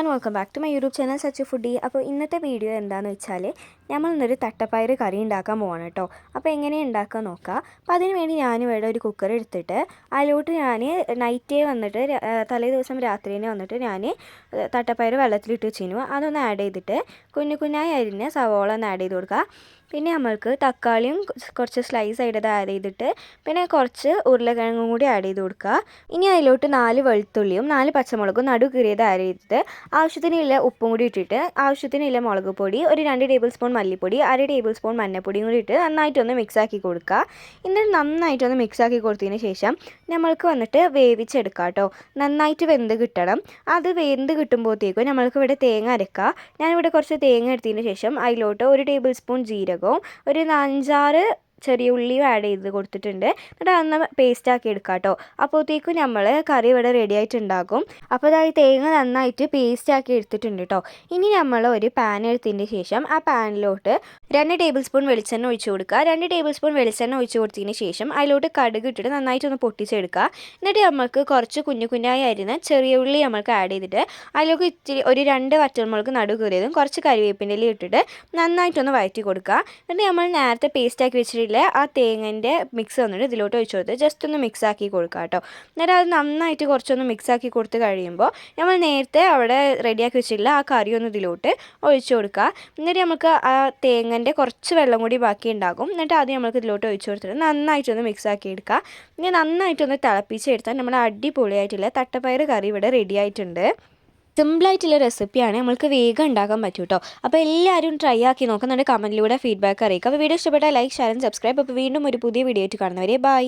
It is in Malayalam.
And welcome back to my YouTube channel such foodie. അപ്പോൾ ഇന്നത്തെ വീഡിയോ എന്താണെന്ന് വെച്ചാൽ നമ്മൾ ഇന്നൊരു തട്ടപ്പയർ കറി ഉണ്ടാക്കാൻ പോവാണ് കേട്ടോ. അപ്പോൾ എങ്ങനെയാണ് ഉണ്ടാക്കാൻ നോക്കാം. അപ്പോൾ അതിന് വേണ്ടി ഞാൻ ഇവിടെ ഒരു കുക്കർ എടുത്തിട്ട് അതിലോട്ട് ഞാൻ നൈറ്റേ വന്നിട്ട് തലേ ദിവസം രാത്രിനെ വന്നിട്ട് ഞാൻ തട്ടപ്പയർ വെള്ളത്തിലിട്ട് വെച്ചിരുന്നു. അതൊന്ന് ആഡ് ചെയ്തിട്ട് കുഞ്ഞായി അരിഞ്ഞ് സവോള ഒന്ന് ആഡ് ചെയ്ത് കൊടുക്കുക. പിന്നെ നമ്മൾക്ക് തക്കാളിയും കുറച്ച് സ്ലൈസ് ആയിട്ട് ആഡ് ചെയ്തിട്ട് പിന്നെ കുറച്ച് ഉരുളക്കിഴങ്ങും കൂടി ആഡ് ചെയ്ത് കൊടുക്കുക. ഇനി അതിലോട്ട് 4 വെളുത്തുള്ളിയും 4 പച്ചമുളകും നടു കീറിയത് ആഡ് ചെയ്തിട്ട് ആവശ്യത്തിനുള്ള ഉപ്പും കൂടി ഇട്ടിട്ട് ആവശ്യത്തിനുള്ള മുളക് പൊടി, ഒരു 2 ടേബിൾ സ്പൂൺ മല്ലിപ്പൊടി, 1/2 ടേബിൾ സ്പൂൺ മഞ്ഞൾപ്പൊടിയും കൂടി ഇട്ട് നന്നായിട്ടൊന്ന് മിക്സാക്കി കൊടുക്കുക. എന്നിട്ട് നന്നായിട്ടൊന്ന് മിക്സാക്കി കൊടുത്തതിന് ശേഷം നമ്മൾക്ക് വന്നിട്ട് വേവിച്ചെടുക്കാം കേട്ടോ. നന്നായിട്ട് വെന്ത് കിട്ടണം. അത് വെന്ത് കിട്ടുമ്പോഴത്തേക്കും നമ്മൾക്ക് ഇവിടെ തേങ്ങ അരക്കുക. ഞാനിവിടെ കുറച്ച് തേങ്ങ എടുത്തതിന് ശേഷം അതിലോട്ട് 1 ടേബിൾ സ്പൂൺ ജീരകവും ഒരു 5-6 ചെറിയ ഉള്ളിയും ആഡ് ചെയ്ത് കൊടുത്തിട്ടുണ്ട്. എന്നിട്ട് അതൊന്ന് പേസ്റ്റാക്കി എടുക്കാം കേട്ടോ. അപ്പോഴത്തേക്കും നമ്മൾ കറി ഇവിടെ റെഡി ആയിട്ടുണ്ടാകും. അപ്പോൾ അതായത് തേങ്ങ നന്നായിട്ട് പേസ്റ്റാക്കി എടുത്തിട്ടുണ്ട് കേട്ടോ. ഇനി നമ്മൾ ഒരു പാൻ എടുത്തതിന് ശേഷം ആ പാനിലോട്ട് 2 ടേബിൾ സ്പൂൺ വെളിച്ചെണ്ണ ഒഴിച്ച് കൊടുക്കുക. 2 ടേബിൾ സ്പൂൺ വെളിച്ചെണ്ണ ഒഴിച്ച് കൊടുത്തതിന് ശേഷം അതിലോട്ട് കടുക് ഇട്ടിട്ട് നന്നായിട്ടൊന്ന് പൊട്ടിച്ചെടുക്കുക. എന്നിട്ട് നമ്മൾക്ക് കുറച്ച് കുഞ്ഞായി അരിഞ്ഞ ചെറിയ ഉള്ളി നമ്മൾക്ക് ആഡ് ചെയ്തിട്ട് അതിലേക്ക് ഇത്തിരി ഒരു 2 വറ്റൽമുളക് നടു കീറിയതും കുറച്ച് കരിവേപ്പിൻ്റെ ഇല ഇട്ടിട്ട് നന്നായിട്ടൊന്ന് വഴറ്റി കൊടുക്കുക. എന്നിട്ട് നമ്മൾ നേരത്തെ പേസ്റ്റാക്കി വെച്ചിട്ട് ആ തേങ്ങൻ്റെ മിക്സ് വന്നിട്ട് ഇതിലോട്ട് ഒഴിച്ച് കൊടുത്ത് ജസ്റ്റ് ഒന്ന് മിക്സാക്കി കൊടുക്കുക കേട്ടോ. എന്നിട്ട് അത് നന്നായിട്ട് കുറച്ചൊന്ന് മിക്സാക്കി കൊടുത്ത് കഴിയുമ്പോൾ നമ്മൾ നേരത്തെ അവിടെ റെഡിയാക്കി വെച്ചിട്ടുള്ള ആ കറി ഒന്ന് ഇതിലോട്ട് ഒഴിച്ച് കൊടുക്കുക. എന്നിട്ട് നമുക്ക് ആ തേങ്ങൻ്റെ കുറച്ച് വെള്ളം കൂടി ബാക്കി ഉണ്ടാകും. എന്നിട്ട് അത് നമുക്ക് ഇതിലോട്ട് ഒഴിച്ച് കൊടുത്തിട്ട് നന്നായിട്ടൊന്ന് മിക്സാക്കി എടുക്കുക. ഇനി നന്നായിട്ടൊന്ന് തിളപ്പിച്ചെടുത്താൽ നമ്മുടെ അടിപൊളിയായിട്ടുള്ള തട്ടപ്പയർ കറി ഇവിടെ റെഡി ആയിട്ടുണ്ട്. സിമ്പിളായിട്ടുള്ള റെസിപ്പിയാണ്, നമ്മൾക്ക് വേഗം ഉണ്ടാക്കാൻ പറ്റും കേട്ടോ. അപ്പോൾ എല്ലാവരും ട്രൈ ആക്കി നോക്കുന്നുണ്ട്. കമൻറ്റിലൂടെ ഫീഡ്ബാക്ക് അറിയിക്കുക. അപ്പോൾ വീഡിയോ ഇഷ്ടപ്പെട്ടാൽ ലൈക്ക്, ഷെയർ ആൻഡ് സബ്സ്ക്രൈബ്. അപ്പോൾ വീണ്ടും ഒരു പുതിയ വീഡിയോ ആയിട്ട് കാണുന്നവരെ ബൈ.